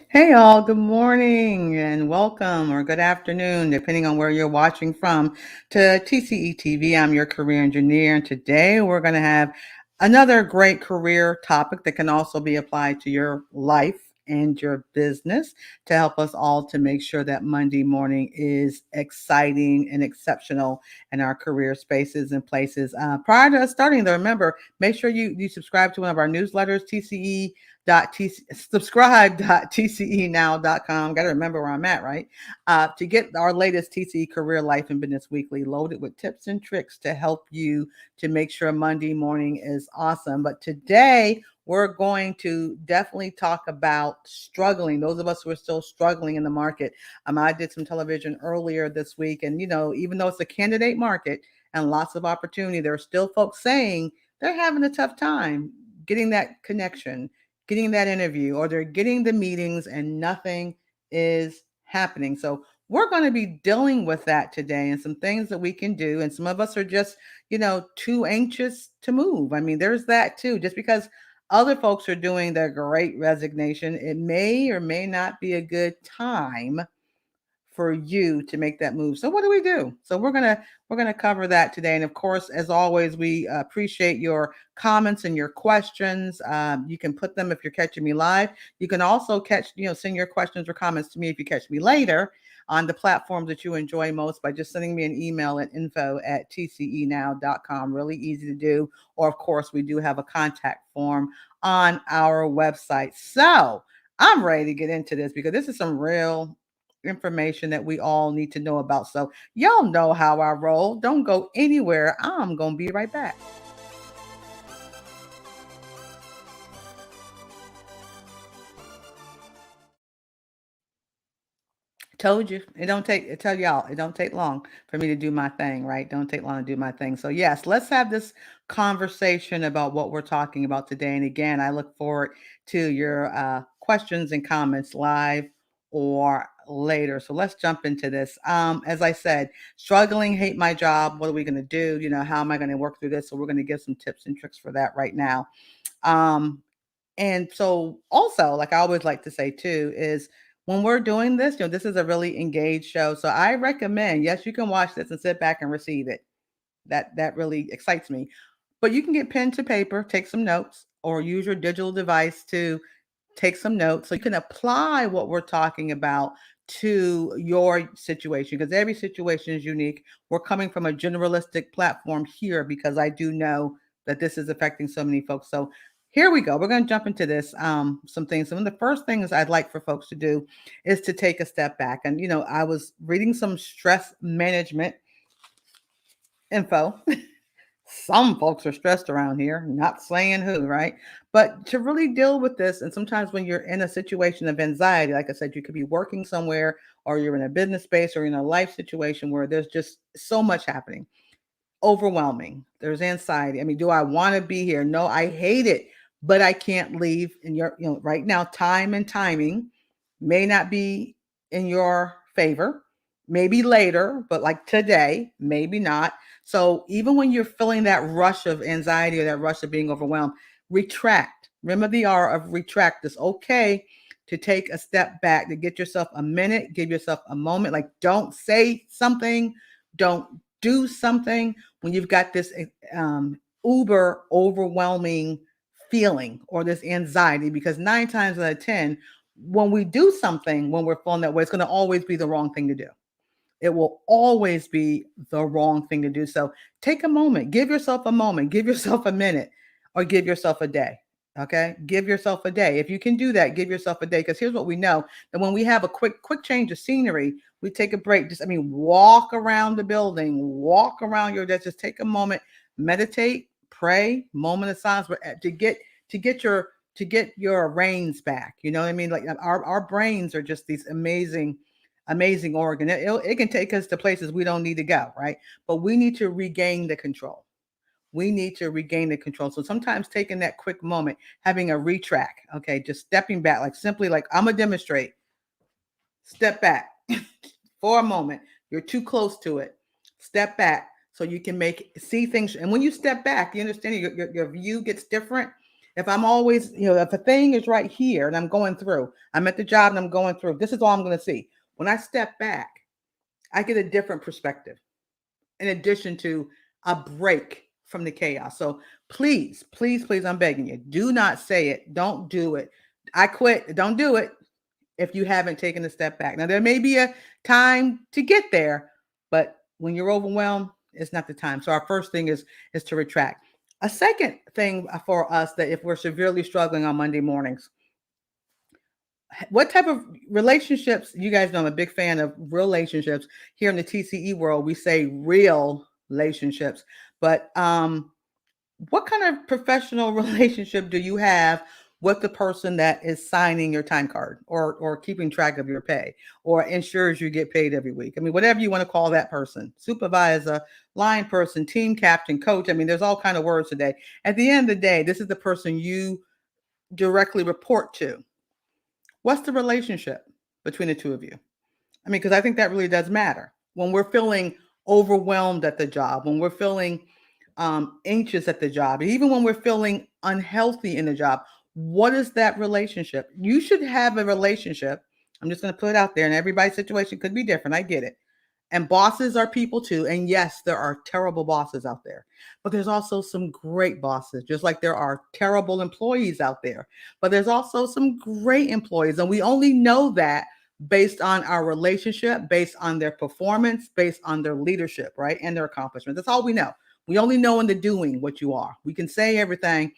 Hey all, good morning and welcome or good afternoon, depending on where you're watching from, to TCE TV. I'm your career engineer, and today we're going to have another great career topic that can also be applied to your life and your business to help us all to make sure that Monday morning is exciting and exceptional in our career spaces and places. Prior to us starting, though, remember, make sure you subscribe to one of our newsletters, TCE subscribe.tcenow.com. Got to remember where I'm at, right? To get our latest TCE Career Life and Business Weekly loaded with tips and tricks to help you to make sure Monday morning is awesome. But today, we're going to definitely talk about struggling. Those of us who are still struggling in the market. I did some television earlier this week, and even though it's a candidate market and lots of opportunity, there are still folks saying they're having a tough time getting that connection, getting that interview, or they're getting the meetings and nothing is happening. So we're going to be dealing with that today and some things that we can do. And some of us are just, too anxious to move. I mean, there's that too. Just because other folks are doing their great resignation, it may or may not be a good time for you to make that move. So what do we do? So we're gonna cover that today. And of course, as always, we appreciate your comments and your questions. You can put them if you're catching me live. You can also send your questions or comments to me if you catch me later on the platforms that you enjoy most by just sending me an email at info@tcenow.com. Really easy to do. Or of course, we do have a contact form on our website. So I'm ready to get into this because this is some real information that we all need to know about. So, y'all know how I roll. Don't go anywhere. I'm going to be right back. Told you. Tell y'all, it don't take long for me to do my thing, right? Don't take long to do my thing. So, yes, let's have this conversation about what we're talking about today. And again, I look forward to your questions and comments live or later. So, let's jump into this. As I said, struggling, hate my job. What are we going to do? How am I going to work through this? So, we're going to give some tips and tricks for that right now. Um, and so also, like I always like to say too, is when we're doing this, this is a really engaged show. So I recommend, yes, you can watch this and sit back and receive it. That really excites me. But you can get pen to paper, take some notes, or use your digital device to take some notes so you can apply what we're talking about to your situation because every situation is unique. We're coming from a generalistic platform here because I do know that this is affecting so many folks. So here we go. We're going to jump into this. Some things. Some of the first things I'd like for folks to do is to take a step back. And I was reading some stress management info. Some folks are stressed around here, not saying who, right? But to really deal with this, and sometimes when you're in a situation of anxiety, like I said, you could be working somewhere or you're in a business space or in a life situation where there's just so much happening, overwhelming. There's anxiety. I mean, do I want to be here? No, I hate it, but I can't leave. And right now, time and timing may not be in your favor. Maybe later, but like today, maybe not. So even when you're feeling that rush of anxiety or that rush of being overwhelmed, retract. Remember the R of retract. It's okay to take a step back, to get yourself a minute, give yourself a moment. Like, don't say something, don't do something when you've got this uber overwhelming feeling or this anxiety, because 9 times out of 10, when we do something, when we're feeling that way, it's going to always be the wrong thing to do. It will always be the wrong thing to do. So take a moment, give yourself a moment, give yourself a minute, or give yourself a day. Okay. Give yourself a day. If you can do that, give yourself a day. Because here's what we know, that when we have a quick change of scenery, we take a break. Walk around the building, walk around your desk, just take a moment, meditate, pray, moment of silence to get your reins back. You know what I mean? Like our brains are just these amazing organ. It can take us to places we don't need to go, right? But we need to regain the control. We need to regain the control. So sometimes taking that quick moment, having a retract, okay, just stepping back, like simply like I'm gonna demonstrate. Step back for a moment. You're too close to it. Step back so you can see things. And when you step back, you understand your view gets different. If I'm always, if a thing is right here and I'm going through, I'm at the job and I'm going through, this is all I'm going to see. When I step back, I get a different perspective in addition to a break from the chaos. So please, please, please, I'm begging you, do not say it. Don't do it. I quit. Don't do it if you haven't taken a step back. Now, there may be a time to get there, but when you're overwhelmed, it's not the time. So our first thing is to retract. A second thing for us, that if we're severely struggling on Monday mornings, what type of relationships? You guys know I'm a big fan of relationships. Here in the TCE world, we say real relationships. But what kind of professional relationship do you have with the person that is signing your time card, or keeping track of your pay, or ensures you get paid every week? I mean, whatever you want to call that person, supervisor, line person, team captain, coach. I mean, there's all kind of words today. At the end of the day, this is the person you directly report to. What's the relationship between the two of you? I mean, because I think that really does matter. When we're feeling overwhelmed at the job, when we're feeling anxious at the job, even when we're feeling unhealthy in the job, what is that relationship? You should have a relationship. I'm just going to put it out there, and everybody's situation could be different. I get it. And bosses are people too. And yes, there are terrible bosses out there, but there's also some great bosses, just like there are terrible employees out there. But there's also some great employees. And we only know that based on our relationship, based on their performance, based on their leadership, right? And their accomplishments. That's all we know. We only know in the doing what you are. We can say everything.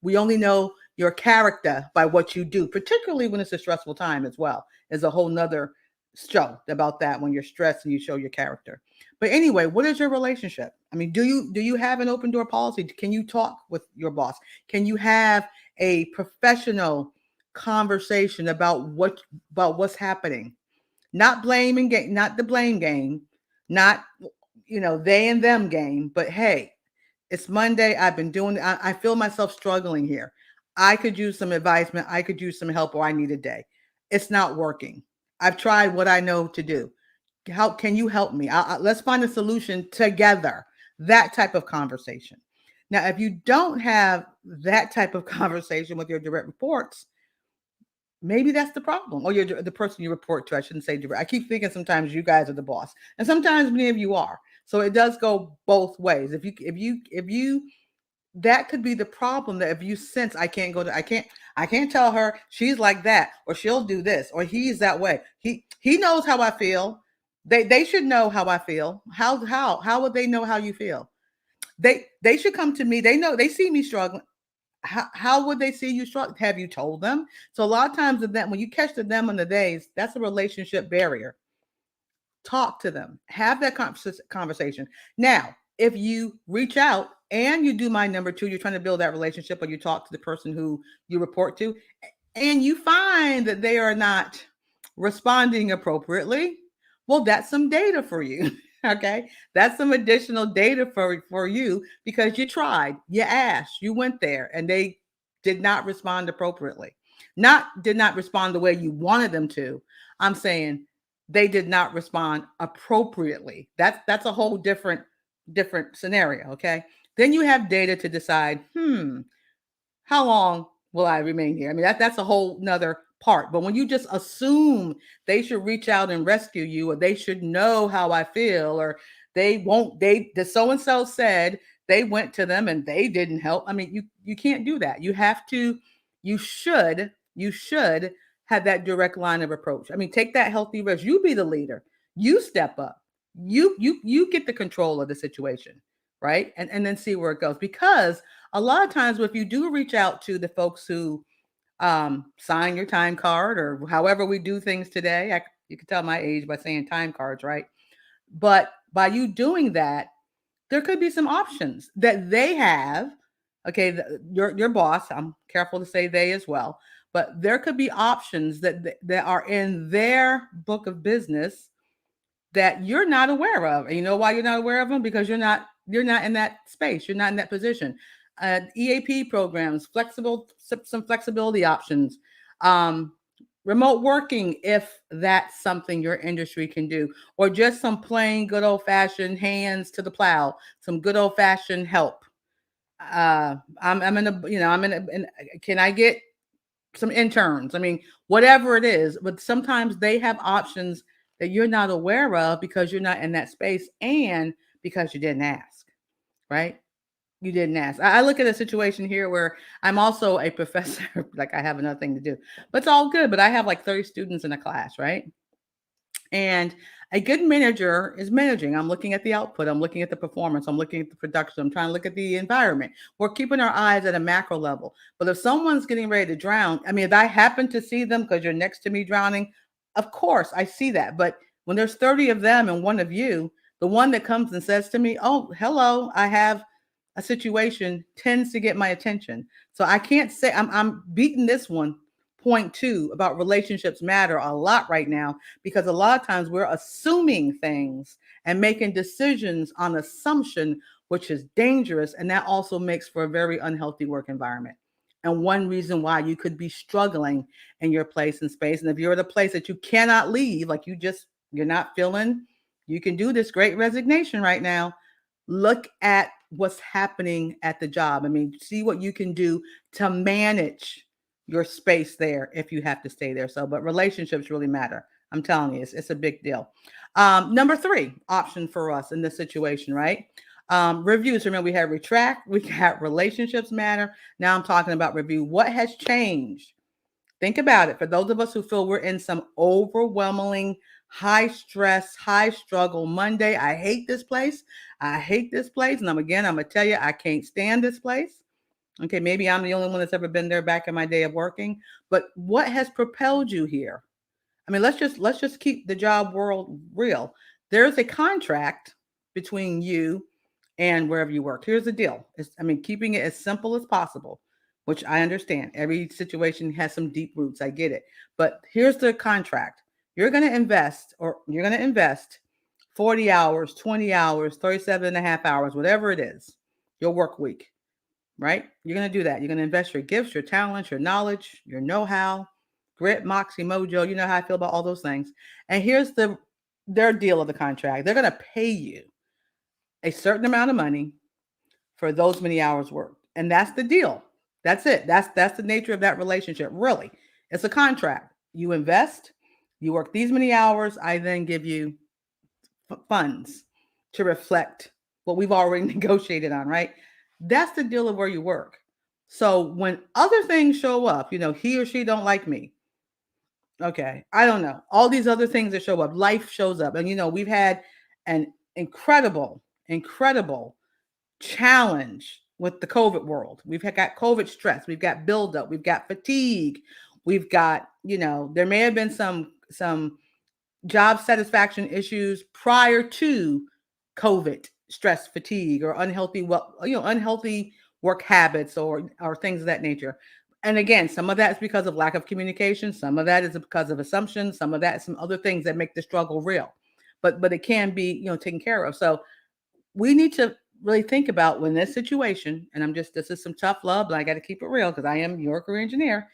We only know your character by what you do, particularly when it's a stressful time as well. Is a whole nother show about that, when you're stressed and you show your character. But anyway, what is your relationship? I mean, do you have an open door policy? Can you talk with your boss? Can you have a professional conversation about what's happening? Not blame and game, not the blame game, not they and them game, but hey, it's Monday. I've been doing. I feel myself struggling here. I could use some advisement. I could use some help, or I need a day. It's not working. I've tried what I know to do. How can you help me? Let's find a solution together. That type of conversation. Now, if you don't have that type of conversation with your direct reports, maybe that's the problem, or you're the person you report to. I shouldn't say direct. I keep thinking sometimes you guys are the boss, and sometimes many of you are. So it does go both ways. If you that could be the problem, that if you sense I can't tell her she's like that, or she'll do this, or he's that way. He knows how I feel. They should know how I feel. How would they know how you feel? They should come to me. They know, they see me struggling. How would they see you struggle? Have you told them? So a lot of times when you catch them on the days, that's a relationship barrier. Talk to them, have that conversation. Now, if you reach out and you do my number two, you're trying to build that relationship, or you talk to the person who you report to, and you find that they are not responding appropriately, well, that's some data for you. Okay, that's some additional data for you, because you tried, you asked, you went there, and they did not respond appropriately. Not did not respond the way you wanted them to. I'm saying they did not respond appropriately. That's a whole different scenario. Okay, then you have data to decide, how long will I remain here? I mean, that's a whole nother part. But when you just assume they should reach out and rescue you, or they should know how I feel, or they won't, the so and so said they went to them and they didn't help. I mean, you can't do that. You should have that direct line of approach. I mean, take that healthy risk. You be the leader. You step up. You get the control of the situation, right? And then see where it goes. Because a lot of times, if you do reach out to the folks who sign your time card, or however we do things today, you can tell my age by saying time cards, right? But by you doing that, there could be some options that they have. Okay, your boss. I'm careful to say they as well, but there could be options that are in their book of business that you're not aware of. And you know why you're not aware of them? Because you're not in that space. You're not in that position. EAP programs, some flexibility options, um, remote working, if that's something your industry can do, or just some plain good old fashioned hands to the plow, some good old fashioned help. I'm in a, I'm can I get some interns? I mean, whatever it is, but sometimes they have options that you're not aware of because you're not in that space and because you didn't ask, right? You didn't ask. I look at a situation here where I'm also a professor, like I have another thing to do, but it's all good. But I have like 30 students in a class, right? And a good manager is managing. I'm looking at the output. I'm looking at the performance. I'm looking at the production. I'm trying to look at the environment. We're keeping our eyes at a macro level. But if someone's getting ready to drown, I mean, if I happen to see them because you're next to me drowning, of course I see that. But when there's 30 of them and one of you, the one that comes and says to me, "Oh, hello, I have a situation," tends to get my attention. So I can't say I'm beating this one point two about relationships matter a lot right now because a lot of times we're assuming things and making decisions on assumption, which is dangerous. And that also makes for a very unhealthy work environment. And one reason why you could be struggling in your place and space. And if you're at a place that you cannot leave, like you're not feeling, you can do this great resignation right now. Look at what's happening at the job. I mean, see what you can do to manage your space there if you have to stay there. So, but relationships really matter. I'm telling you, it's a big deal. Number three option for us in this situation, right? Reviews. Remember, we had retract, we got relationships matter. Now I'm talking about review. What has changed? Think about it. For those of us who feel we're in some overwhelming, high stress, high struggle Monday, I hate this place. I hate this place. And I'm going to tell you, I can't stand this place. Okay, maybe I'm the only one that's ever been there back in my day of working. But what has propelled you here? I mean, let's just keep the job world real. There's a contract between you and wherever you work. Here's the deal. I mean, keeping it as simple as possible, which I understand. Every situation has some deep roots. I get it. But here's the contract. You're going to invest 40 hours, 20 hours, 37 and a half hours, whatever it is, your work week, right? You're going to do that. You're going to invest your gifts, your talents, your knowledge, your know-how, grit, moxie, mojo. You know how I feel about all those things. And here's their deal of the contract. They're going to pay you a certain amount of money for those many hours worked. And that's the deal. That's it. That's the nature of that relationship. Really. It's a contract. You invest, you work these many hours, I then give you funds to reflect what we've already negotiated on, right? That's the deal of where you work. So when other things show up, he or she don't like me. Okay, I don't know. All these other things that show up, life shows up. And we've had an incredible challenge with the COVID world. Got COVID stress, we've got buildup, we've got fatigue, we've got, there may have been some job satisfaction issues prior to COVID, stress, fatigue, or unhealthy work habits or things of that nature. And again, some of that is because of lack of communication. Some of that is because of assumptions. Some of that is some other things that make the struggle real. But it can be taken care of. So we need to really think about when this situation, and this is some tough love, but I got to keep it real because I am your career engineer.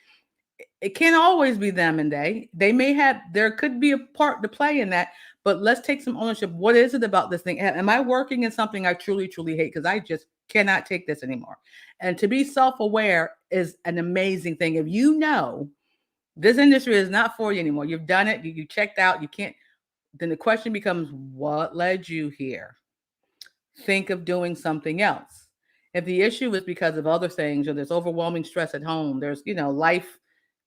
It can't always be them and there could be a part to play in that, but let's take some ownership. What is it about this thing? Am I working in something I truly, truly hate? Because I just cannot take this anymore. And to be self-aware is an amazing thing. If you know this industry is not for you anymore, you've done it, you checked out, you can't, then the question becomes, what led you here? Think of doing something else. If the issue is because of other things or there's overwhelming stress at home, there's, life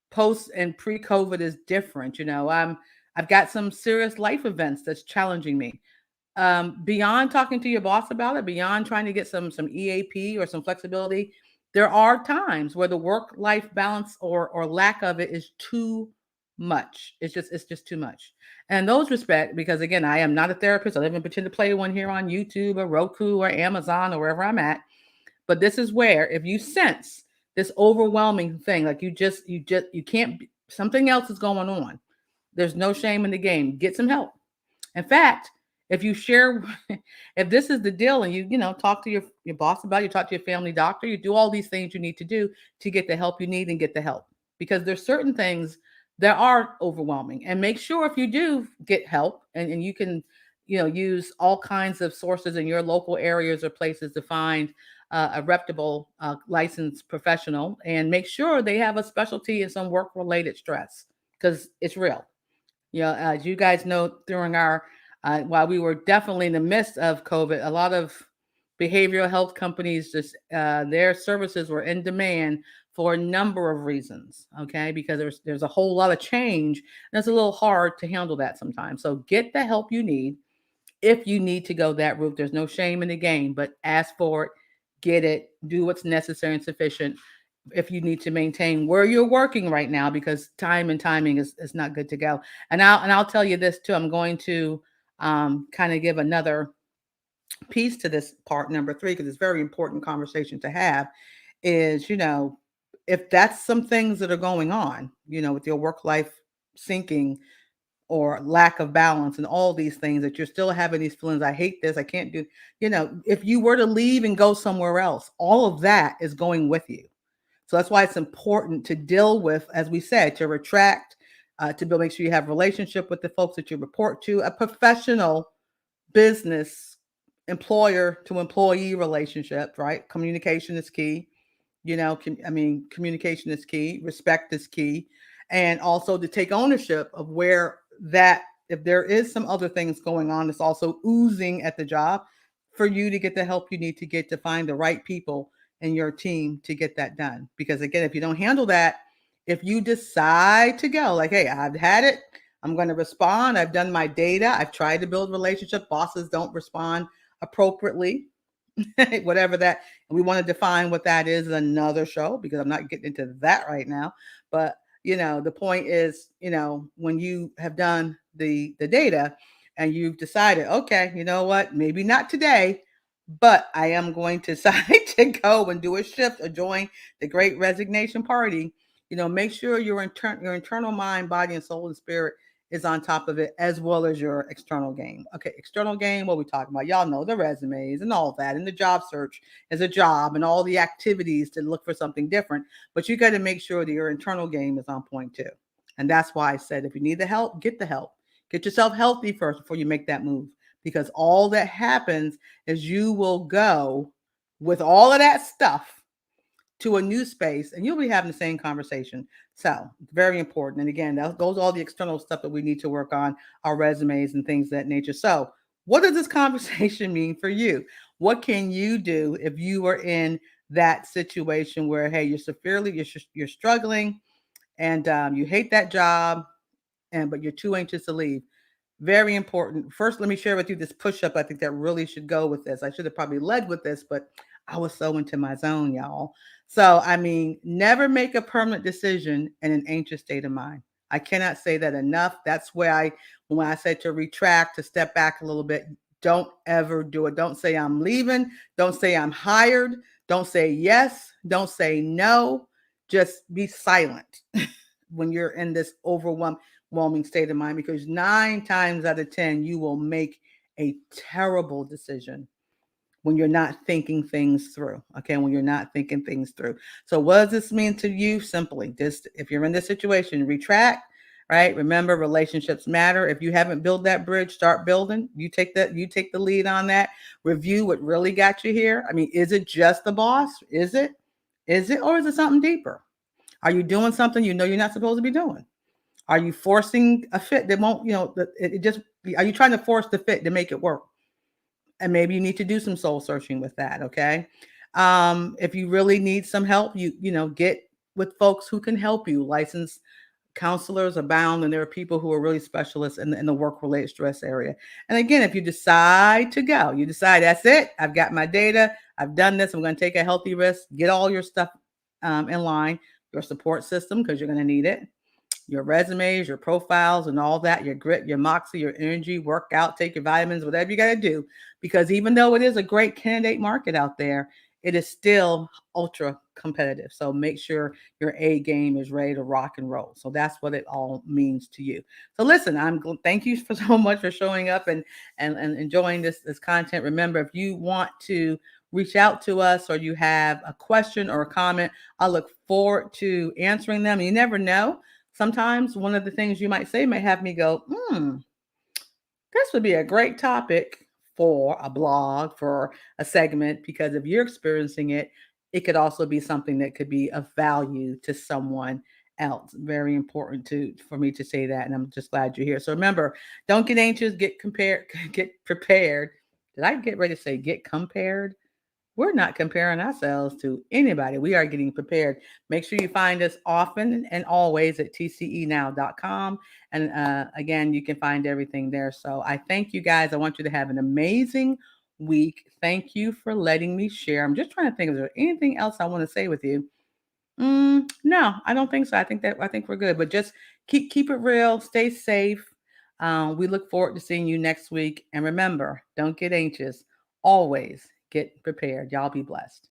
post and pre-COVID is different. I've got some serious life events that's challenging me. Beyond talking to your boss about it, beyond trying to get some EAP or some flexibility, there are times where the work-life balance or lack of it is too much. It's just too much. And those respect, because again, I am not a therapist. I don't even pretend to play one here on YouTube or Roku or Amazon or wherever I'm at. But this is where if you sense this overwhelming thing, like you can't, something else is going on. There's no shame in the game. Get some help. In fact, if you share, if this is the deal and you talk to your boss about it, you talk to your family doctor, you do all these things you need to do to get the help you need and get the help. Because there's certain things that are overwhelming. And make sure if you do get help and you can, use all kinds of sources in your local areas or places to find a reputable licensed professional, and make sure they have a specialty in some work related stress because it's real. As you guys know, during our while we were definitely in the midst of COVID, a lot of behavioral health companies just their services were in demand for a number of reasons. Okay, because there's a whole lot of change, and it's a little hard to handle that sometimes. So get the help you need if you need to go that route. There's no shame in the game, but ask for it, get it, do what's necessary and sufficient if you need to maintain where you're working right now, because time and timing is not good to go. And I'll tell you this too. I'm going to kind of give another piece to this part number three, because it's very important conversation to have. Is if that's some things that are going on, with your work life sinking or lack of balance and all these things, that you're still having these feelings, I hate this, I can't do, if you were to leave and go somewhere else, all of that is going with you. So that's why it's important to deal with, as we said, to retract, to build, make sure you have relationship with the folks that you report to, a professional business employer to employee relationship, right? Communication is key. Communication is key, respect is key, and also to take ownership of where that, if there is some other things going on that's also oozing at the job, for you to get the help you need to get to find the right people in your team to get that done. Because again, if you don't handle that, if you decide to go like, hey, I've had it, I'm going to respond, I've done my data, I've tried to build relationship, bosses don't respond appropriately, whatever that, and we want to define what that is another show, because I'm not getting into that right now. But the point is, when you have done the data and you've decided, okay, you know what, maybe not today, but I am going to decide to go and do a shift or join the great resignation party. Make sure your internal mind, body, and soul and spirit is on top of it, as well as your external game. Okay, external game, what we talking about? Y'all know the resumes and all that, and the job search as a job, and all the activities to look for something different. But you got to make sure that your internal game is on point too. And that's why I said, if you need the help, get the help. Get yourself healthy first before you make that move. Because all that happens is you will go with all of that stuff to a new space, and you'll be having the same conversation. So very important. And again, those are all the external stuff that we need to work on, our resumes and things of that nature. So what does this conversation mean for you? What can you do if you are in that situation where, hey, you're struggling, and you hate that job, but you're too anxious to leave? Very important. First, let me share with you this push up. I think that really should go with this. I should have probably led with this, but I was so into my zone, y'all. So, never make a permanent decision in an anxious state of mind. I cannot say that enough. That's where when I say to retract, to step back a little bit, don't ever do it. Don't say I'm leaving. Don't say I'm hired. Don't say yes. Don't say no. Just be silent when you're in this overwhelming state of mind, because 9 times out of 10, you will make a terrible decision when you're not thinking things through. Okay. When you're not thinking things through. So what does this mean to you? Simply just, if you're in this situation, retract, right? Remember, relationships matter. If you haven't built that bridge, start building. You take the lead on that. Review what really got you here. Is it just the boss? Is it, or is it something deeper? Are you doing something you're not supposed to be doing? Are you forcing a fit that won't, it just, are you trying to force the fit to make it work? And maybe you need to do some soul searching with that. Okay. If you really need some help, get with folks who can help you. Licensed counselors abound, and there are people who are really specialists in the work related stress area. And again, if you decide to go, you decide that's it, I've got my data, I've done this, I'm going to take a healthy risk, get all your stuff in line, your support system, because you're going to need it, your resumes, your profiles, and all that, your grit, your moxie, your energy, work out, take your vitamins, whatever you got to do. Because even though it is a great candidate market out there, it is still ultra competitive. So make sure your A game is ready to rock and roll. So that's what it all means to you. So listen, thank you for so much for showing up and enjoying this content. Remember, if you want to reach out to us, or you have a question or a comment, I look forward to answering them. You never know. Sometimes one of the things you might say may have me go, this would be a great topic for a blog, for a segment, because if you're experiencing it, it could also be something that could be of value to someone else. Very important to for me to say that, and I'm just glad you're here. So remember, don't get anxious, get compared, get prepared. Did I get ready to say get compared? We're not comparing ourselves to anybody. We are getting prepared. Make sure you find us often and always at tcenow.com. And again, you can find everything there. So I thank you guys. I want you to have an amazing week. Thank you for letting me share. I'm just trying to think, is there anything else I want to say with you? No, I don't think so. I think we're good. But just keep it real. Stay safe. We look forward to seeing you next week. And remember, don't get anxious. Always get prepared. Y'all be blessed.